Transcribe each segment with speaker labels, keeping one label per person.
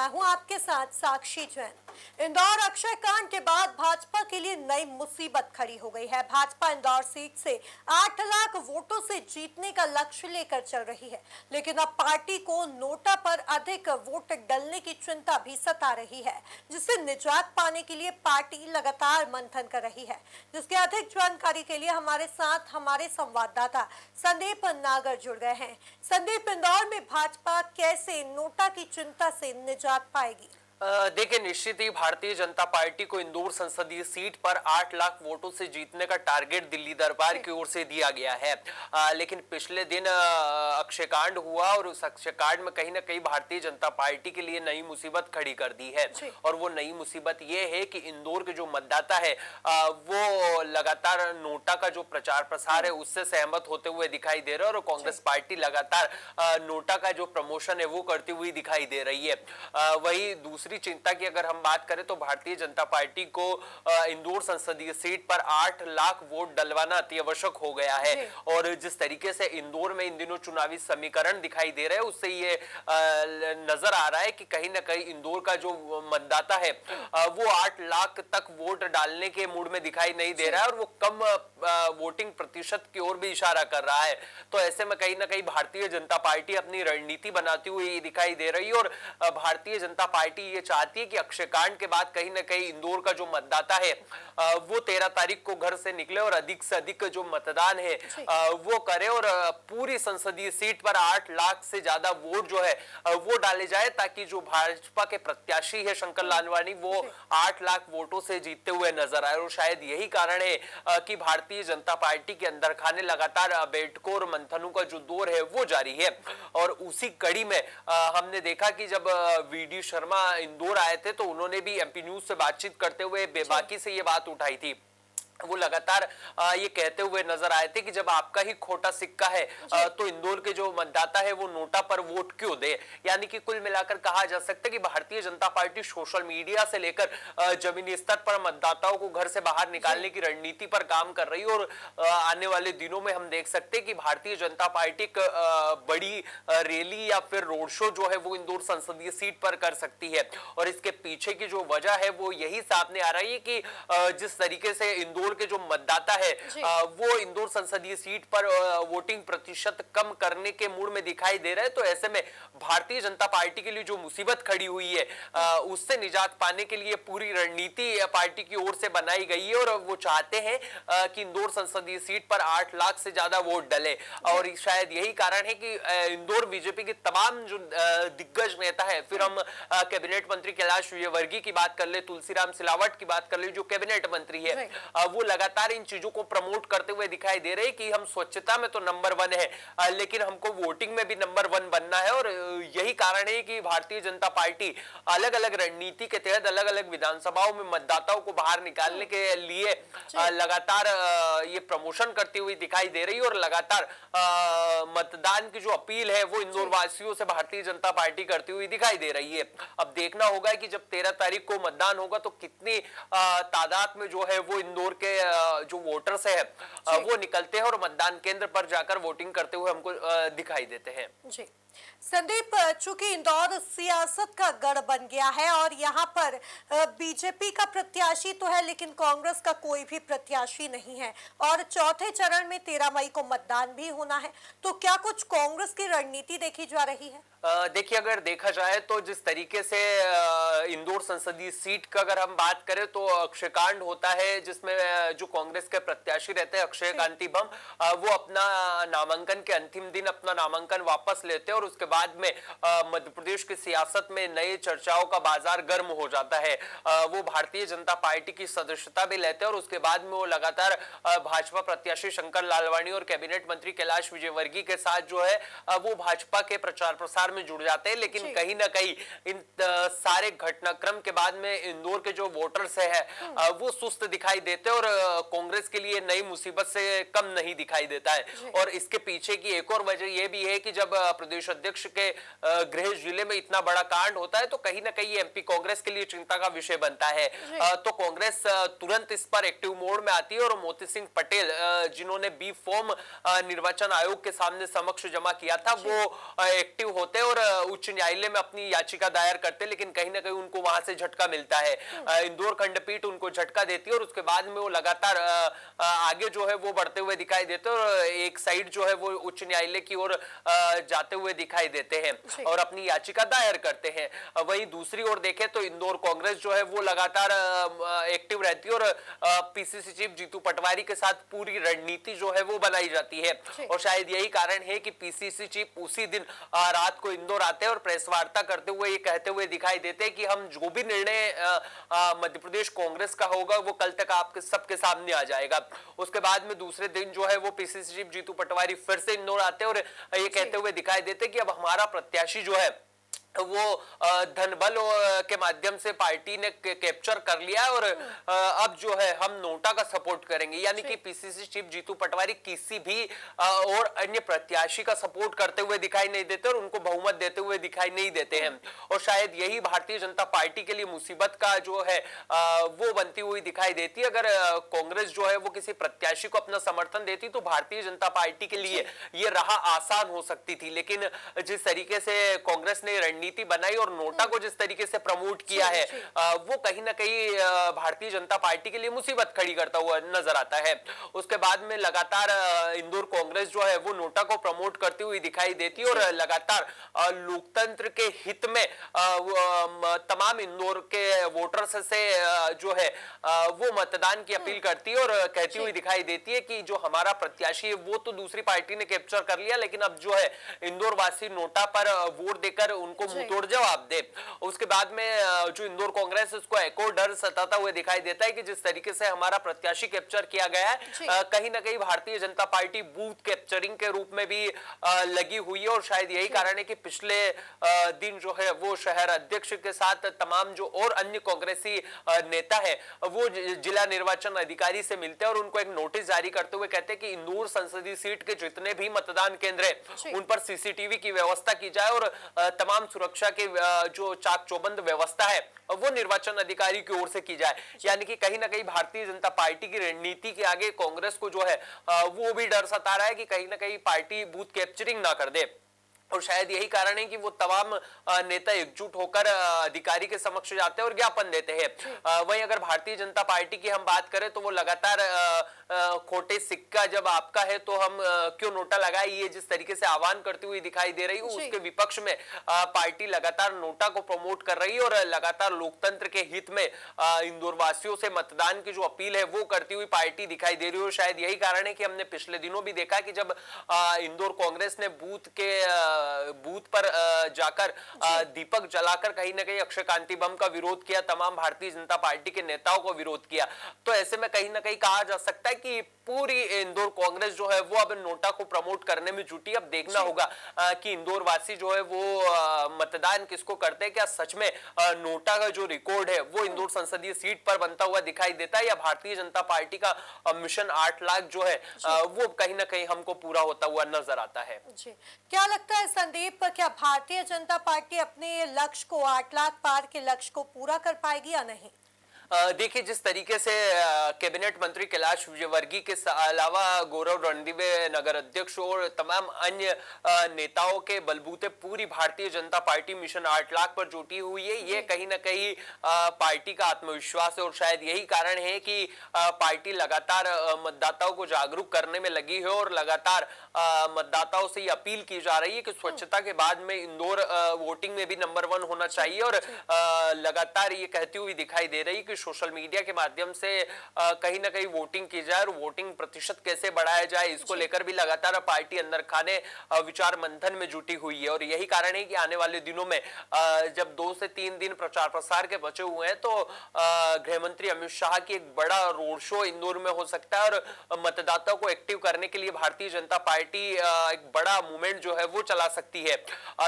Speaker 1: मैं हूं आपके साथ साक्षी जैन। इंदौर अक्षय कांड के बाद भाजपा के लिए नई मुसीबत खड़ी हो गई है। भाजपा इंदौर सीट से 8 लाख वोटों से जीतने का लक्ष्य लेकर चल रही है, लेकिन अब पार्टी को नोटा पर अधिक वोट डलने की चिंता भी सता रही है, जिससे निजात पाने के लिए पार्टी लगातार मंथन कर रही है। जिसकी अधिक जानकारी के लिए हमारे साथ हमारे संवाददाता संदीप नागर जुड़ गए हैं। संदीप, इंदौर में भाजपा कैसे नोटा की चिंता से निजात पाएगी?
Speaker 2: देखिए, निश्चित ही भारतीय जनता पार्टी को इंदौर संसदीय सीट पर 8 लाख वोटों से जीतने का टारगेट दिल्ली दरबार की ओर से दिया गया है। लेकिन पिछले दिन अक्षयकांड हुआ और उस अक्षयकांड में कहीं ना कहीं भारतीय जनता पार्टी के लिए नई मुसीबत खड़ी कर दी है। और वो नई मुसीबत ये है कि इंदौर के जो मतदाता है वो लगातार नोटा का जो प्रचार प्रसार है उससे सहमत होते हुए दिखाई दे रहे हैं और कांग्रेस पार्टी लगातार नोटा का जो प्रमोशन है वो करती हुई दिखाई दे रही है। वही दूसरी चिंता की अगर हम बात करें तो भारतीय जनता पार्टी को इंदौर संसदीय सीट पर 8 लाख वोट डलवाना अति आवश्यक हो गया है। और जिस तरीके से इंदौर में इन दिनों चुनावी समीकरण दिखाई दे रहे हैं उससे ये नजर आ रहा है कि कहीं ना कहीं इंदौर का जो मतदाता है वो 8 लाख तक वोट डालने के मूड में दिखाई नहीं दे रहा है और वो कम वोटिंग प्रतिशत की ओर भी इशारा कर रहा है। तो ऐसे में कहीं ना कहीं भारतीय जनता पार्टी अपनी रणनीति बनाती हुई दिखाई दे रही है और भारतीय जनता पार्टी ये चाहती है कि अक्षयकांड के बाद कहीं ना कहीं इंदौर का जो मतदाता है वो 13 तारीख को घर से निकले और अधिक से अधिक जो मतदान है वो करे और पूरी संसदीय सीट पर 8 लाख से ज्यादा वोट जो है वो डाले जाए ताकि जो भाजपा के प्रत्याशी है शंकर लालवानी वो 8 लाख वोटों से जीतते हुए नजर आए। और शायद यही कारण है कि भारतीय जनता पार्टी के अंदर खाने लगातार बैठकों और मंथनों का जो दौर है वो जारी है। और उसी कड़ी में हमने देखा कि जब वीडी शर्मा इंदौर आए थे तो उन्होंने भी एमपी न्यूज से बातचीत करते हुए बेबाकी से ये बात उठाई थी। वो लगातार ये कहते हुए नजर आए थे कि जब आपका ही खोटा सिक्का है तो इंदौर के जो मतदाता है वो नोटा पर वोट क्यों दे। यानी कि कुल मिलाकर कहा जा सकता है कि Bharatiya Janata party social media से लेकर जमीनी स्तर पर मतदाताओं को घर से बाहर निकालने की रणनीति पर काम कर रही है। और आने वाले दिनों में हम देख सकते हैं कि भारतीय जनता पार्टी बड़ी रैली या फिर रोड शो जो है वो इंदौर संसदीय सीट पर कर सकती है। और इसके पीछे की जो वजह है वो यही सामने आ रही है कि जिस तरीके से इंदौर के जो मतदाता है वो इंदौर संसदीय सीट पर वोटिंग प्रतिशत कम करने के मूड में दिखाई दे रहे हैं। तो ऐसे में भारतीय जनता पार्टी के लिए जो मुसीबत खड़ी हुई है उससे निजात पाने के लिए पूरी रणनीति पार्टी की ओर से बनाई गई है और वो चाहते हैं कि इंदौर संसदीय सीट पर 8 लाख से ज्यादा वोट डले। और शायद यही कारण है कि इंदौर बीजेपी के तमाम जो दिग्गज नेता है, फिर हम कैबिनेट मंत्री कैलाश विजयवर्गीय की बात कर ले, तुलसीराम सिलावट की बात कर ले जो कैबिनेट मंत्री है, वो लगातार इन चीजों को प्रमोट करते हुए दिखाई दे रहे हैं कि हम स्वच्छता में तो नंबर 1 है लेकिन हमको वोटिंग में भी नंबर 1 बनना है। और यही कारण है कि भारतीय जनता पार्टी अलग अलग रणनीति के तहत अलग अलग विधानसभाओं में मतदाताओं को बाहर निकालने के लिए लगातार ये प्रमोशन करती हुई दिखाई दे रही है। और लगातार मतदान की जो अपील है वो इंदौर वासियों से भारतीय जनता पार्टी करती हुई दिखाई दे रही है। अब देखना होगा कि जब 13 तारीख को मतदान होगा तो कितनी तादाद में जो है वो इंदौर के जो वोटर्स है वो निकलते हैं और मतदान केंद्र पर जाकर वोटिंग करते हुए हमको दिखाई देते हैं।
Speaker 1: जी संदीप, चूंकि इंदौर सियासत का गढ़ बन गया है और यहाँ पर बीजेपी का प्रत्याशी तो है लेकिन कांग्रेस का कोई भी प्रत्याशी नहीं है और चौथे चरण में 13 मई को मतदान भी होना है, तो क्या कुछ कांग्रेस की रणनीति देखी जा रही है?
Speaker 2: देखिए, अगर देखा जाए तो जिस तरीके से इंदौर संसदीय सीट का अगर हम बात करें तो अक्षयकांड होता है जिसमें जो कांग्रेस के प्रत्याशी रहते हैं अक्षय कांति बम, वो अपना नामांकन के अंतिम दिन अपना नामांकन वापस लेते हैं और उसके बाद में मध्य प्रदेश की सियासत में नई चर्चाओं का बाजार गर्म हो जाता है। वो भारतीय जनता पार्टी की सदस्यता भी लेते हैं और उसके बाद में वो लगातार भाजपा प्रत्याशी शंकर लालवानी और कैबिनेट मंत्री कैलाश विजयवर्गीय के साथ जो है वो भाजपा के प्रचार प्रसार में जुड़ जाते हैं। लेकिन कहीं ना कहीं इन सारे घटनाक्रम के बाद में इंदौर के जो वोटर्स है वो सुस्त दिखाई देते हैं और कांग्रेस के लिए नई मुसीबत से कम नहीं दिखाई देता है। और इसके पीछे की एक और वजह यह भी है कि जब प्रदेश अध्यक्ष के गृह जिले में इतना बड़ा कांड होता है तो कहीं ना कहीं एमपी कांग्रेस के लिए चिंता का विषय बनता है। तो कांग्रेस तुरंत इस पर एक्टिव मोड में आती है और मोती सिंह पटेल जिन्होंने बी फॉर्म निर्वाचन आयोग के सामने समक्ष जमा किया था वो एक्टिव होते और उच्च न्यायालय में अपनी याचिका दायर करते, लेकिन कहीं ना कहीं उनको वहां से झटका मिलता है। इंदौर खंडपीठ उनको झटका देती है और उसके बाद में वो लगातार आगे जो है वो बढ़ते हुए दिखाई देते हैं और एक साइड जो है वो उच्च न्यायालय की ओर जाते हुए दिखाई देते हैं और अपनी याचिका दायर करते हैं। वहीं दूसरी ओर देखें तो इंदौर कांग्रेस जो है वो लगातार एक्टिव रहती है और पीसीसी चीफ जीतू पटवारी के साथ पूरी रणनीति जो है वो बनाई जाती है और शायद यही कारण है कि पीसीसी चीफ उसी दिन रात को इंदौर आते हैं और प्रेस वार्ता करते हुए ये कहते हुए दिखाई देते हैं कि हम जो भी निर्णय मध्य प्रदेश कांग्रेस का होगा वो कल तक आपके सबके सामने आ जाएगा। उसके बाद में दूसरे दिन जो है वो पीसीसी चीफ जीतू पटवारी फिर से इंदौर आते हैं और ये कहते हुए दिखाई देते हैं कि अब हमारा प्रत्याशी जो है वो धनबल के माध्यम से पार्टी ने कैप्चर कर लिया और अब जो है हम नोटा का सपोर्ट करेंगे, यानी कि पीसीसी चीफ जीतू पटवारी किसी भी और अन्य प्रत्याशी का सपोर्ट करते हुए दिखाई नहीं देते और उनको बहुमत देते हुए दिखाई नहीं देते हैं और शायद यही भारतीय जनता पार्टी के लिए मुसीबत का जो है वो बनती हुई दिखाई देती है। अगर कांग्रेस जो है वो किसी प्रत्याशी को अपना समर्थन देती तो भारतीय जनता पार्टी के लिए ये राह आसान हो सकती थी, लेकिन जिस तरीके से कांग्रेस ने रणनीति बनाई और नोटा को जिस तरीके से प्रमोट किया है वो कहीं ना कहीं भारतीय जनता पार्टी के लिए मुसीबत खड़ी करता हुआ नजर आता है। उसके बाद में लगातार इंदौर कांग्रेस जो है वो नोटा को प्रमोट करती हुई दिखाई देती है और लगातार लोकतंत्र के हित में तमाम इंदौर के वोटर्स से जो है वो मतदान की अपील करती है और कहती हुई दिखाई देती है कि जो हमारा प्रत्याशी है वो तो दूसरी पार्टी ने कैप्चर कर लिया, लेकिन अब जो है इंदौर वासी नोटा पर वोट देकर उनको मुंहतोड़ जवाब दे। उसके बाद में जो इंदौर कांग्रेस उसको एक और डर सताता हुआ दिखाई देता है कि जिस तरीके से हमारा प्रत्याशी कैप्चर किया गया है कहीं ना कहीं Bharatiya Janata party booth capturing के रूप में भी लगी हुई है और शायद यही कारण है कि पिछले दिन जो है वो शहर अध्यक्ष के साथ तमाम जो और अन्य कांग्रेसी नेता है वो जिला निर्वाचन अधिकारी से मिलते हैं और उनको एक नोटिस जारी करते हुए कहते हैं कि इंदौर संसदीय सीट के जितने भी मतदान केंद्र है उन पर सीसीटीवी की व्यवस्था की जाए और तमाम सुरक्षा के जो चाक चौबंद व्यवस्था है वो निर्वाचन अधिकारी की ओर से की जाए। यानी कि कहीं ना कहीं भारतीय जनता पार्टी की रणनीति के आगे कांग्रेस को जो है वो भी डर सता रहा है कि कहीं ना कहीं पार्टी बूथ कैप्चरिंग ना कर दे और शायद यही कारण है कि वो तमाम नेता एकजुट होकर अधिकारी के समक्ष जाते हैं और ज्ञापन देते हैं। वहीं अगर भारतीय जनता पार्टी की हम बात करें तो वो लगातार खोटे सिक्का जब आपका है तो हम क्यों नोटा लगाए, ये जिस तरीके से आह्वान करती हुई दिखाई दे रही है उसके विपक्ष में पार्टी लगातार नोटा को प्रमोट कर रही है और लगातार लोकतंत्र के हित में इंदौर वासियों से मतदान की जो अपील है वो करती हुई पार्टी दिखाई दे रही है। शायद यही कारण है कि हमने पिछले दिनों भी देखा कि जब इंदौर कांग्रेस ने बूथ पर जाकर दीपक जलाकर कहीं ना कहीं अक्षय कांति बम का विरोध किया, तमाम भारतीय जनता पार्टी के नेताओं को विरोध किया, तो ऐसे में कहीं ना कहीं कहा जा सकता है कि पूरी इंदौर कांग्रेस जो है वो अब नोटा को प्रमोट करने में जुटी। अब देखना होगा कि इंदौर वासी जो है वो मतदान किसको करते हैं, क्या सच में नोटा का जो रिकॉर्ड है वो इंदौर संसदीय सीट पर बनता हुआ दिखाई देता है या भारतीय जनता पार्टी का मिशन 8 लाख जो है वो कहीं ना कहीं हमको पूरा होता हुआ नजर आता है।
Speaker 1: जी, क्या लगता है संदीप, क्या भारतीय जनता पार्टी अपने लक्ष्य को 8 लाख पार के लक्ष्य को पूरा कर पाएगी या नहीं?
Speaker 2: देखिए, जिस तरीके से कैबिनेट मंत्री कैलाश विजयवर्गीय के अलावा गौरव रणदीवे नगर अध्यक्ष और तमाम अन्य नेताओं के बलबूते पूरी भारतीय जनता पार्टी मिशन 8 लाख पर जुटी हुई है, ये कहीं ना कहीं पार्टी का आत्मविश्वास है और शायद यही कारण है कि पार्टी लगातार मतदाताओं को जागरूक करने में लगी है और लगातार मतदाताओं से ये अपील की जा रही है कि स्वच्छता के बाद में इंदौर वोटिंग में भी नंबर 1 होना चाहिए और लगातार ये कहती हुई दिखाई दे रही है कि सोशल मीडिया के माध्यम से कहीं ना कहीं वोटिंग की जाए और वोटिंग प्रतिशत कैसे बढ़ाया जाए इसको लेकर भी लगातार पार्टी अंदर खाने विचार मंथन में जुटी हुई है और यही कारण है कि आने वाले दिनों में जब 2 से 3 दिन प्रचार प्रसार के बचे हुए हैं तो गृह मंत्री अमित शाह की एक बड़ा रोड शो इंदौर में हो सकता है और मतदाताओं को एक्टिव करने के लिए भारतीय जनता पार्टी एक बड़ा मूवमेंट जो है वो चला सकती है।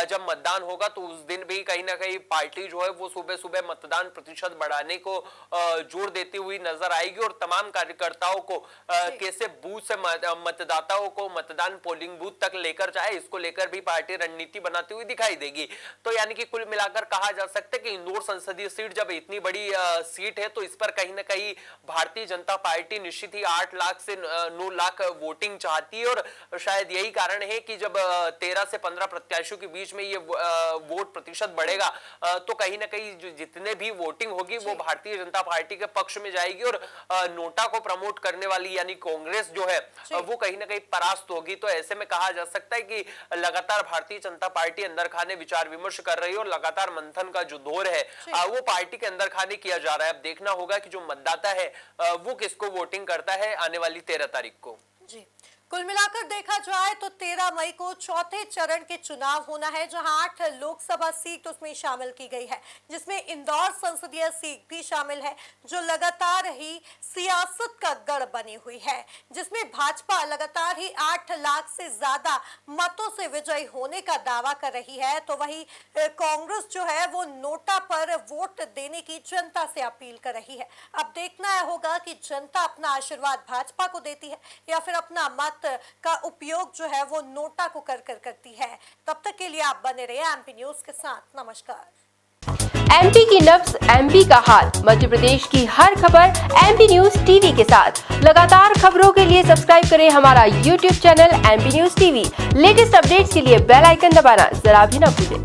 Speaker 2: जब मतदान होगा तो उस दिन भी कहीं ना कहीं पार्टी जो है वो सुबह सुबह मतदान प्रतिशत बढ़ाने को जोर देती हुई नजर आएगी और तमाम कार्यकर्ताओं को कैसे बूथ से मतदाताओं को मतदान पोलिंग बूथ तक लेकर जाए, इसको लेकर भी पार्टी रणनीति बनाती हुई दिखाई देगी। तो यानी कि कुल मिलाकर कहा जा सकता है कि इंदौर संसदीय सीट जब इतनी बड़ी सीट है तो इस पर कहीं ना कहीं भारतीय जनता पार्टी निश्चित ही 8 लाख से 9 लाख वोटिंग चाहती है और शायद यही कारण है कि जब 13 से 15 प्रत्याशियों के बीच में ये वोट प्रतिशत बढ़ेगा तो कहीं ना कहीं जितने भी वोटिंग होगी वो भारतीय जनता पार्टी के पक्ष में जाएगी और नोटा को प्रमोट करने वाली यानी कांग्रेस जो है वो कहीं ना कहीं परास्त होगी। तो ऐसे में कहा जा सकता है कि लगातार भारतीय जनता पार्टी अंदर खाने विचार विमर्श कर रही है और लगातार मंथन का जो दौर है वो पार्टी के अंदर खाने किया जा रहा है। अब देखना होगा कि जो मतदाता है वो किसको वोटिंग करता है आने वाली 13 तारीख को।
Speaker 1: जी, कुल मिलाकर देखा जाए तो 13 मई को चौथे चरण के चुनाव होना है, जहां 8 लोकसभा सीट उसमें शामिल की गई है, जिसमें इंदौर संसदीय सीट भी शामिल है, जो लगातार ही सियासत का गढ़ बनी हुई है, जिसमें भाजपा लगातार ही 8 लाख से ज्यादा मतों से विजयी होने का दावा कर रही है। तो वही कांग्रेस जो है वो नोटा पर वोट देने की जनता से अपील कर रही है। अब देखना होगा कि जनता अपना आशीर्वाद भाजपा को देती है या फिर अपना मत का उपयोग जो है वो नोटा को कर करती है। तब तक के लिए आप बने रहिए एमपी न्यूज के साथ। नमस्कार।
Speaker 3: एमपी की नब्ज, एमपी का हाल, मध्य प्रदेश की हर खबर एमपी न्यूज टीवी के साथ। लगातार खबरों के लिए सब्सक्राइब करें हमारा YouTube channel MP news TV. Latest updates के लिए बेल आइकन दबाना जरा भी न भूलें।